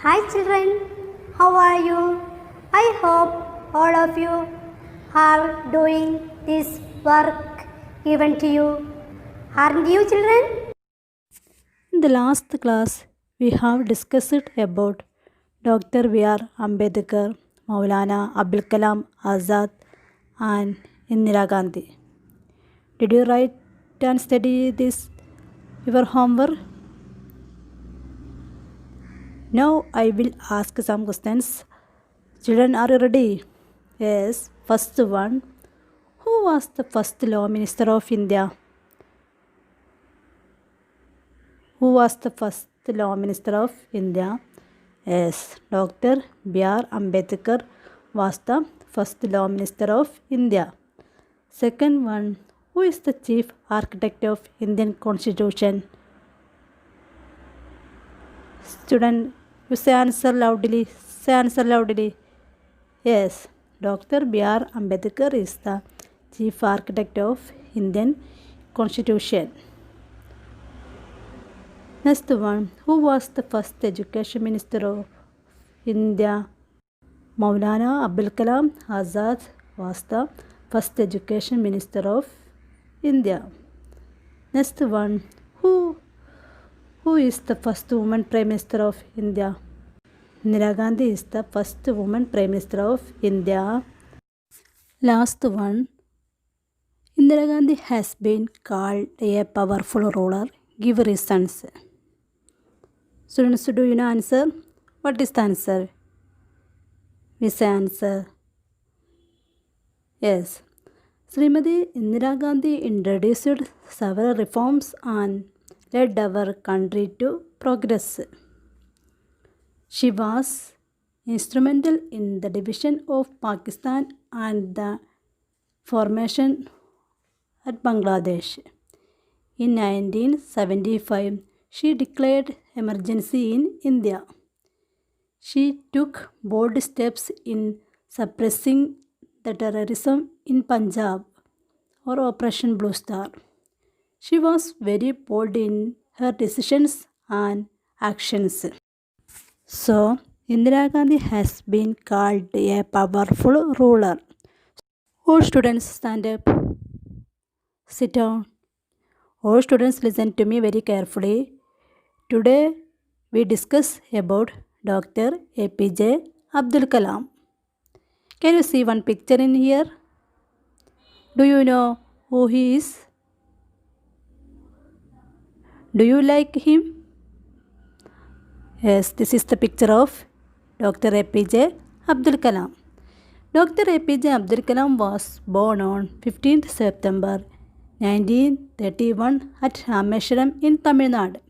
Hi children, how are you? I hope all of you are doing this work given to you. Aren't you children? In the last class, we have discussed about Dr. B.R. Ambedkar, Maulana Abdul Kalam Azad, and Indira Gandhi. Did you write and study this your homework? Now I will ask some questions. Children, are you ready? Yes. First one. Who was the first Law Minister of India? Who was the first Law Minister of India? Yes, Dr. B.R. Ambedkar was the first Law Minister of India. Second one, who is the chief architect of Indian Constitution? Student, you say answer loudly. Say answer loudly. Yes, Dr. B.R. Ambedkar is the chief architect of Indian Constitution. Next one, who was the first education minister of India? Maulana Abdul Kalam Azad was the first education minister of India. Next one, who is the first woman prime minister of India? Indira Gandhi is the first woman prime minister of India. Last one, Indira Gandhi has been called a powerful ruler. Give reasons. Students, do you know answer? What is the answer? We say answer. Yes. Srimati Indira Gandhi introduced several reforms and led our country to progress. She was instrumental in the division of Pakistan and the formation at Bangladesh. In 1975, she declared emergency in India. She took bold steps in suppressing the terrorism in Punjab or Operation Blue Star. She was very bold in her decisions and actions. So, Indira Gandhi has been called a powerful ruler. All students stand up, sit down. All students listen to me very carefully. Today we discuss about Dr. APJ Abdul Kalam. Can you see one picture in here? Do you know who he is? Do you like him? Yes, this is the picture of Dr. APJ Abdul Kalam. Dr. APJ Abdul Kalam was born on 15th September 1931 at Rameshwaram in Tamil Nadu.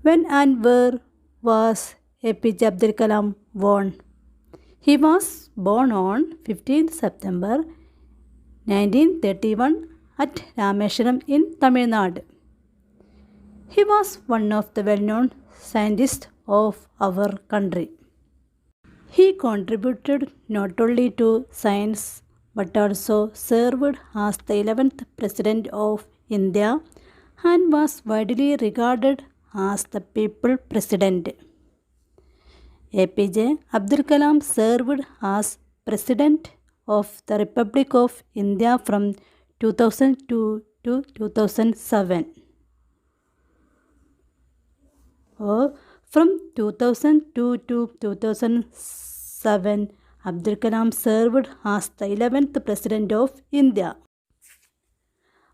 When and where was APJ Abdul Kalam born? He was born on 15th September 1931 at Rameshwaram in Tamil Nadu. He was one of the well-known scientists of our country. He contributed not only to science but also served as the 11th President of India and was widely regarded as the People President. APJ Abdul Kalam served as President of the Republic of India from 2002 to 2007. From 2002 to 2007, Abdul Kalam served as the 11th President of India.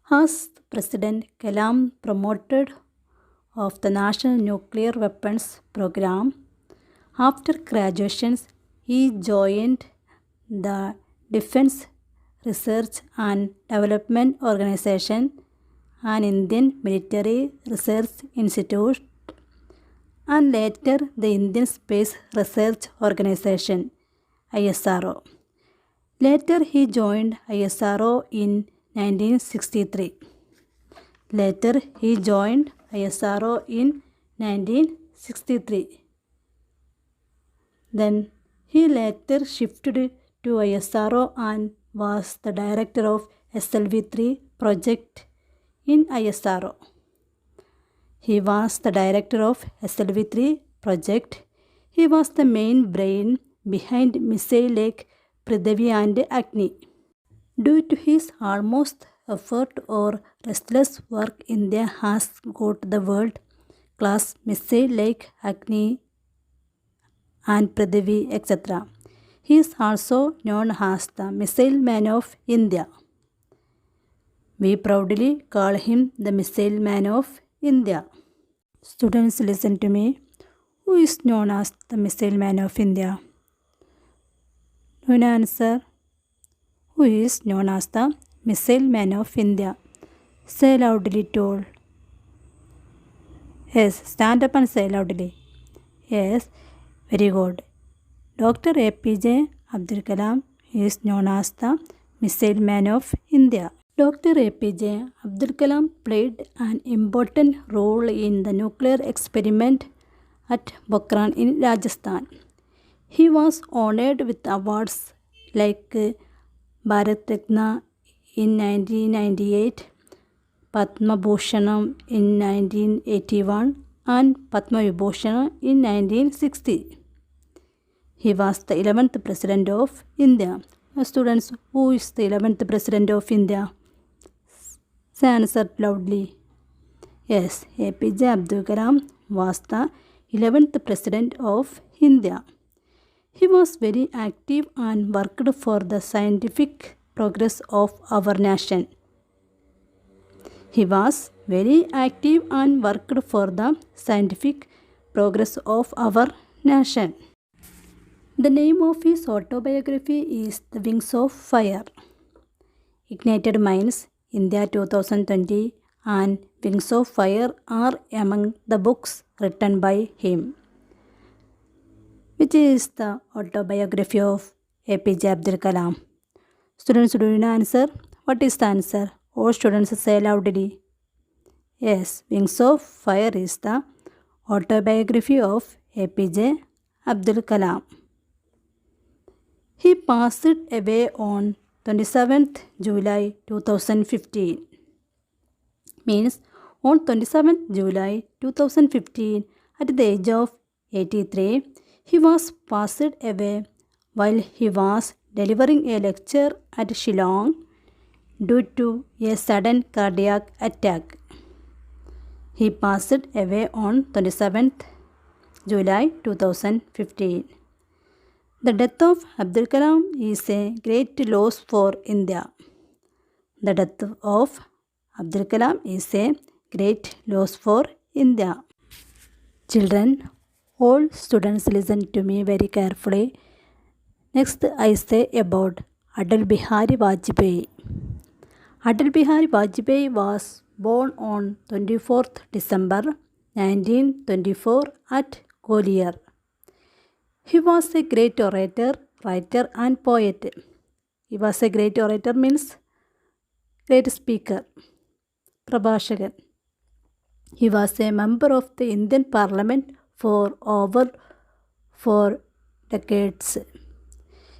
As President, Kalam promoted of the National Nuclear Weapons Program. After graduation, he joined the Defense Research and Development Organization, an Indian military research institute, and later the Indian Space Research Organization, ISRO. Later he joined ISRO in 1963. Later he joined ISRO in 1963. Then he later shifted to ISRO and was the director of SLV-3 project in ISRO. He was the director of SLV-3 project. He was the main brain behind missile like Prithvi and Agni. Due to his almost effort or restless work, India has got the world-class missile like Agni and Prithvi, etc. He is also known as the Missile Man of India. We proudly call him the Missile Man of India. Students, listen to me. Who is known as the Missile Man of India? No answer. Who is known as the Missile Man of India? Say loudly, told. Yes, stand up and say loudly. Yes, very good. Dr. APJ Abdul Kalam is known as the Missile Man of India. Dr. APJ Abdul Kalam played an important role in the nuclear experiment at Pokhran in Rajasthan. He was honored with awards like Bharat Ratna in 1998, Padma Bhushanam in 1981 and Padma Vibhushan in 1960. He was the 11th President of India. Students, who is the 11th President of India? Say answer loudly. Yes, APJ Abdul Kalam was the 11th President of India. He was very active and worked for the scientific progress of our nation. He was very active and worked for the scientific progress of our nation. The name of his autobiography is The Wings of Fire. Ignited Minds, India 2020 and Wings of Fire are among the books written by him. Which is the autobiography of APJ Abdul Kalam? Students, do you know answer? What is the answer? All students say loudly. Yes, Wings of Fire is the autobiography of APJ Abdul Kalam. He passed away on 27th July 2015. Means on 27th July 2015 at the age of 83, he was passed away while he was delivering a lecture at Shillong due to a sudden cardiac attack. He passed away on 27th July 2015. The death of Abdul Kalam is a great loss for India. The death of Abdul Kalam is a great loss for India. Children, all students listen to me very carefully. Next I say about Atal Bihari Vajpayee. Atal Bihari Vajpayee was born on 24th December 1924 at Gwalior. He was a great orator, writer and poet. He was a great orator means great speaker, Prabhashakan. He was a member of the Indian Parliament for over 4 decades.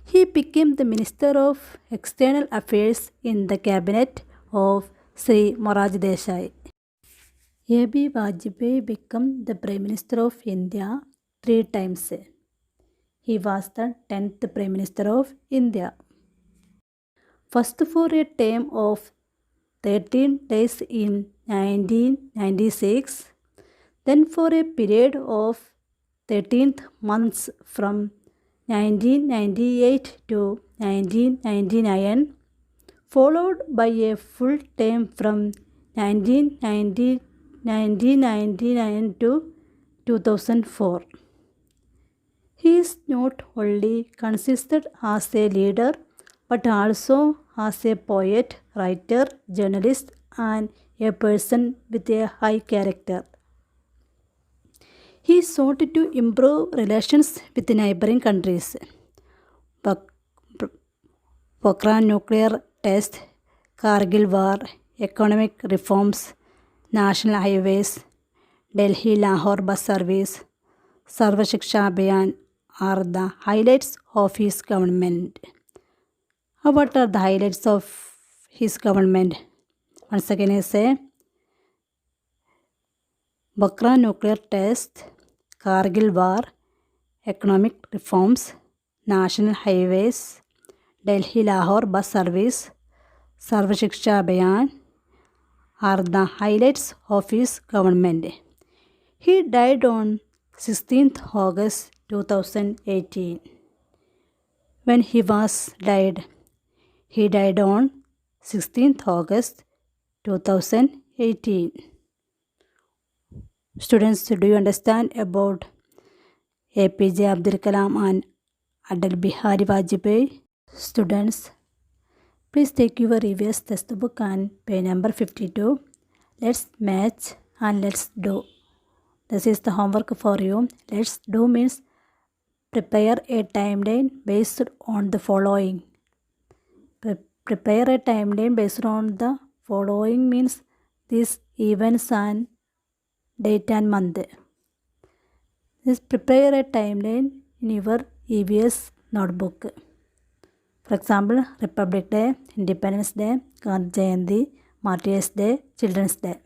He became the Minister of External Affairs in the cabinet of Sri Morarji Desai. A.B. Vajpayee became the Prime Minister of India 3 times. He was the 10th Prime Minister of India. First for a term of 13 days in 1996, then for a period of 13 months from 1998 to 1999, followed by a full term from 1999 to 2004. He is not only considered as a leader but also as a poet, writer, journalist and a person with a high character. He sought to improve relations with neighboring countries. Pokhran nuclear test, Kargil war, economic reforms, national highways, Delhi-Lahore bus service, Sarva Shiksha Abhiyan are the highlights of his government. What are the highlights of his government? Once again I say, Pokhran nuclear test, Kargil War, economic reforms, national highways, Delhi-Lahore bus service, Sarva Shiksha Abhiyan are the highlights of his government. He died on 16th August 2018. When he died on 16th August 2018. Students, do you understand about APJ Abdul Kalam and Atal Bihari Vajpayee? Students, please take your EVS textbook and page number 52. Let's match and let's do. This is the homework for you. Let's do means prepare a timeline based on the following. Prepare a timeline based on the following means these events and date and month. Just prepare a timeline in your EVS notebook. For example, Republic Day, Independence Day, Gandhi Jayanti, Martyrs Day, Children's Day.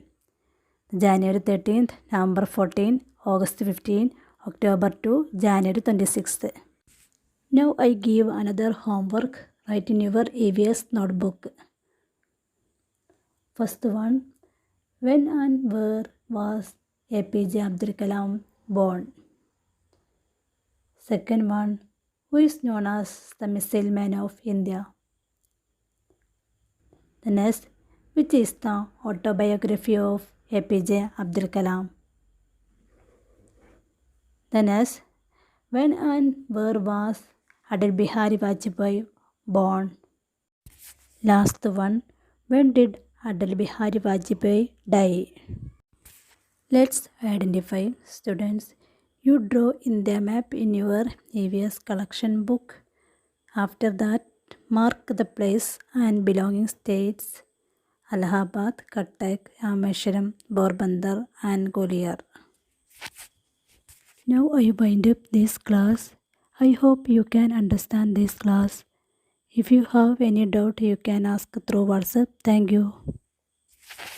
January 13th, November 14th, August 15th, October 2, January 26th. Now I give another homework. Write in your EVS notebook. First one, when and where was APJ Abdul Kalam born? Second one, who is known as the Missile Man of India? The next, which is the autobiography of APJ Abdul Kalam? The next, when and where was Atal Bihari Vajpayee born? Last one, when did Atal Bihari Vajpayee die? Let's identify. Students, you draw in the map in your EVS collection book. After that, mark the place and belonging states Allahabad, Cuttack, Rameshwaram, Porbandar and Gwalior. Now I wind up this class. I hope you can understand this class. If you have any doubt, you can ask through WhatsApp. Thank you.